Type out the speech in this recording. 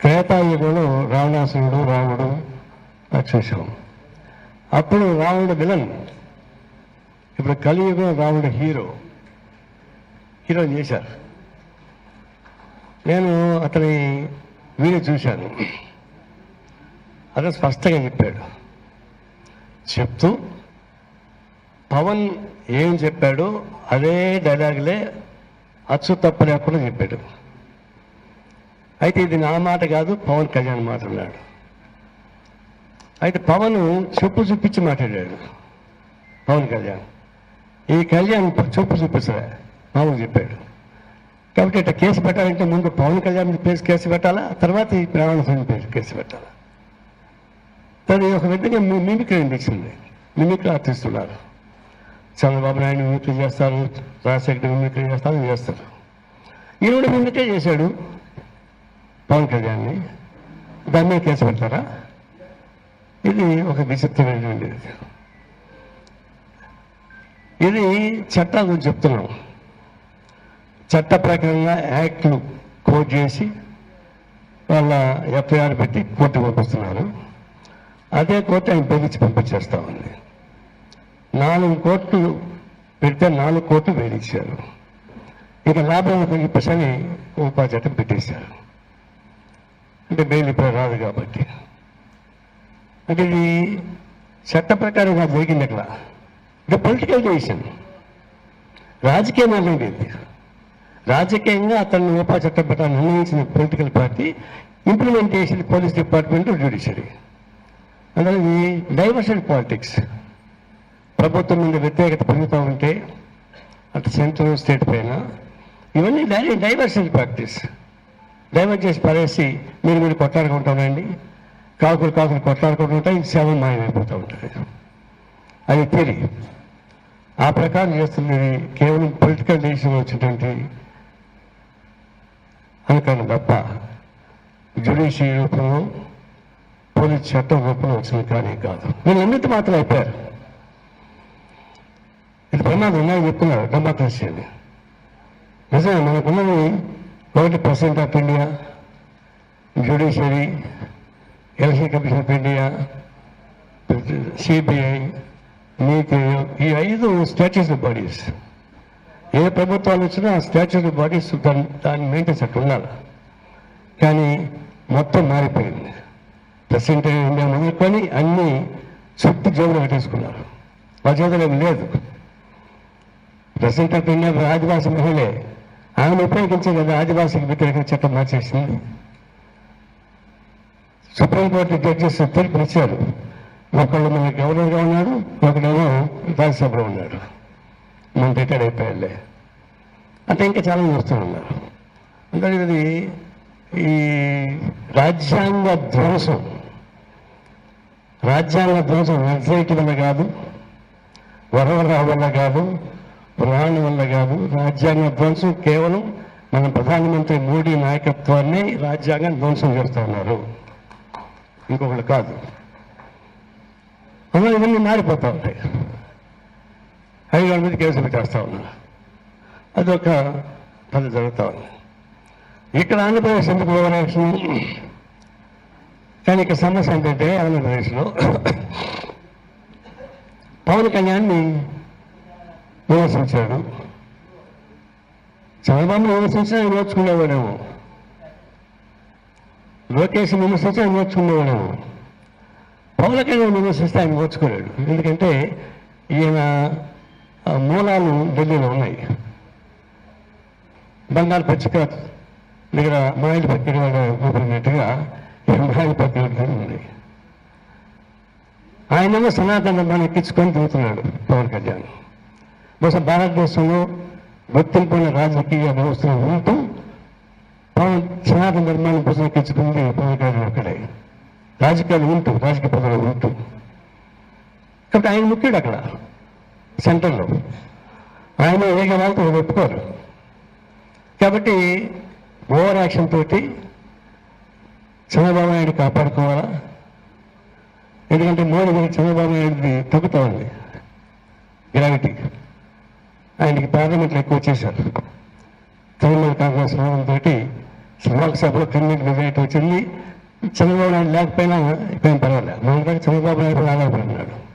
త్రేతాయుగంలో రావణాసురుడు రాముడు చూసాం. అప్పుడు రావణుడు విలన్, ఇప్పుడు కలియుగం రావణుడు హీరో చేశారు. నేను అతని వీడియో చూశాను. అతను స్పష్టంగా చెప్పాడు. చెప్తూ పవన్ ఏం చెప్పాడో అదే డైలాగులే అచ్చు తప్పు లేకుండా చెప్పాడు. అయితే ఇది నా మాట కాదు, పవన్ కళ్యాణ్ మాట అన్నాడు. అయితే పవన్ చెప్పు చూపించి మాట్లాడాడు. పవన్ కళ్యాణ్ ఈ కళ్యాణ్ చెప్పు చూపిస్తారా మామూలు చెప్పాడు. కాబట్టి ఇట్లా కేసు పెట్టాలంటే ముందు పవన్ కళ్యాణ్ కేసు పెట్టాలా, తర్వాత ఈ ప్రాణ కేసు పెట్టాలా. తను ఒక విధంగా మిమిక్రీ అనిపించింది. మిమిక్రీ ఆర్టిస్తున్నారు. చంద్రబాబు నాయుడు మిమిక్రీ చేస్తారు, రాజశేఖర్ మిమిక్రీ చేస్తారు. ఈరోజు మిమిక్రీ చేశాడు పవన్ కళ్యాణ్ని. దాని మీద కేసు పెడతారా? ఇది ఒక విచిత్రమైనది. ఇది చట్టాల గురించి చెప్తున్నాం. చట్ట ప్రకారంగా యాక్ట్లు కోట్ చేసి వాళ్ళ ఎఫ్ఐఆర్ పెట్టి కోర్టు పంపిస్తున్నారు. అదే కోర్టు ఆయన బెదిరించి పంపించేస్తా ఉంది. 4 కోట్లు పెడితే 4 కోట్లు వేడిచ్చారు. ఇక లాభం చెప్పేసని ఉపాధి చట్టం పెట్టేశారు. అంటే బెయిల్ ఇప్పుడు రాదు కాబట్టి. అంటే ఇది చట్ట ప్రకారంగా జరిగింది. అక్కడ ఇది పొలిటికల్ డెసిషన్, రాజకీయ నిర్ణయం. ఇది రాజకీయంగా అతన్ని ఉపాధి చట్టం ప్రకారం నిర్ణయించిన political party, implementation police department, judiciary. అందులో ఇది డైవర్షన్ పాలిటిక్స్. ప్రభుత్వం మీద వ్యతిరేకత పెరుగుతూ ఉంటే అటు సెంట్రల్ స్టేట్ పైన ఇవన్నీ డైవర్షన్ ప్రాక్టీస్. డైవర్ట్ చేసి పడేసి మీరు కొట్లాడుకుంటానండి, కాకులు కొట్లాడుకుంటూ ఉంటాయి, శవం మాయమైపోతూ ఉంటుంది. అది థియరీ. ఆ ప్రకారం చేస్తున్నది కేవలం పొలిటికల్ డెసిషన్ వచ్చినటువంటి అనుకరణ తప్ప జ్యుడిషియరీ రూపంలో పోలీస్ చట్టం రూపంలో వచ్చింది కానీ కాదు. వీళ్ళు అన్నిటి మాత్రం అయిపోయారు. ఇది ప్రమాదం ఉన్నాయని చెప్తున్నారు డెమోక్రసీ అని. నిజంగా మనకున్నది 1% of India, judiciary, election commission of India, CBI, నీతి, ఈ 5 స్టాట్యూటరీ బాడీస్. ఏ ప్రభుత్వాలు వచ్చినా స్టాట్యూటరీ బాడీస్ దాన్ని మెయింటెన్స్ అట్లా ఉండాలి. కానీ మొత్తం మారిపోయింది. ప్రెసిడెంట్ ఇండియా మొదలుకొని అన్నీ చుట్టూ జోబులు కట్టేసుకున్నారు. వాళ్ళ చేతులు ఏమి లేదు. ప్రెసిడెంట్ ఆఫ్ ఇండియా ఆదివాసీ మహిళే, ఆమెను ఉపయోగించే కదా ఆదివాసీకి వ్యతిరేక చట్టం మార్చేసింది. సుప్రీంకోర్టు జడ్జెస్ తీర్పునిచ్చారు. ఒకళ్ళు మన గవర్నర్గా ఉన్నాడు, ఒకడేమో రాజ్యసభలో ఉన్నాడు. మన రిటైర్డ్ అయిపోయాలే అంటే ఇంకా చాలా వస్తూ ఉన్నారు. అంటే ఇది ఈ రాజ్యాంగ ధ్వంసం వెబ్సైట్ వల్ల కాదు, వరవరావు వల్ల కాదు, పురాణం వల్ల కాదు. రాజ్యాంగ ధ్వంసం కేవలం మన ప్రధానమంత్రి మోడీ నాయకత్వాన్ని రాజ్యాంగం ధ్వంసం చేస్తూ ఉన్నారు, ఇంకొకళ్ళు కాదు. అందులో ఇవన్నీ మారిపోతూ ఉంటాయి. హైదరాబాద్ మీద కేసులు పెట్టేస్తూ ఉన్నారు. అదొక పని జరుగుతూ ఉంది. ఇక్కడ ఆంధ్రప్రదేశ్ ఎందుకు ఓవరాక్షన్? కానీ ఇక్కడ సమస్య ఏంటంటే ఆంధ్రప్రదేశ్లో పవన్ కళ్యాణ్ని విమర్శించాడు. చంద్రబాబుని విమర్శించినా ఆయన నేర్చుకునేవాడేమో, లోకేష్ విమర్శించి ఆయన నేర్చుకునేవాడేమో. పవన్ కళ్యాణ్ విమర్శిస్తే ఆయన నేర్చుకోలేడు. ఎందుకంటే ఈయన మూలాలు ఢిల్లీలో ఉన్నాయి. బంగారు పచ్చిక దగ్గర మాయిల్ పత్రిక ఊపినట్టుగా మాయిల్ పత్రిక ఉంది. ఆయనేమో సనాతన ధర్మాన్ని ఎక్కించుకొని తిరుగుతున్నాడు పవన్ కళ్యాణ్. బహుశా భారతదేశంలో గుర్తింపున్న రాజకీయ వ్యవస్థలు ఉంటూ సనాతన ధర్మాన్ని పుస్తకెక్కించుకుంది పవన్ కళ్యాణ్ ఒక్కడే. రాజకీయ పదవులు ఉంటూ. కాబట్టి ఆయన ముఖ్యుడు అక్కడ సెంటర్లో. ఆయన ఏక వాళ్ళతో ఒప్పుకోరు. కాబట్టి ఓవర్ యాక్షన్ తోటి చంద్రబాబు నాయుడు కాపాడుకోవాలా. ఎందుకంటే మోడీ గారు చంద్రబాబు నాయుడిది తగ్గుతూ ఉంది గ్రావిటీ. ఆయనకి పార్లమెంట్లో ఎక్కువ వచ్చేశారు. తృణమూల్ కాంగ్రెస్ తోటి లోక్సభలో కన్వీనర్ మెజారిటీ వచ్చింది. చంద్రబాబు నాయుడు లేకపోయినా ఇప్పుడేం పర్వాలేదు. మన చంద్రబాబు నాయుడు ఆధారపడినాడు.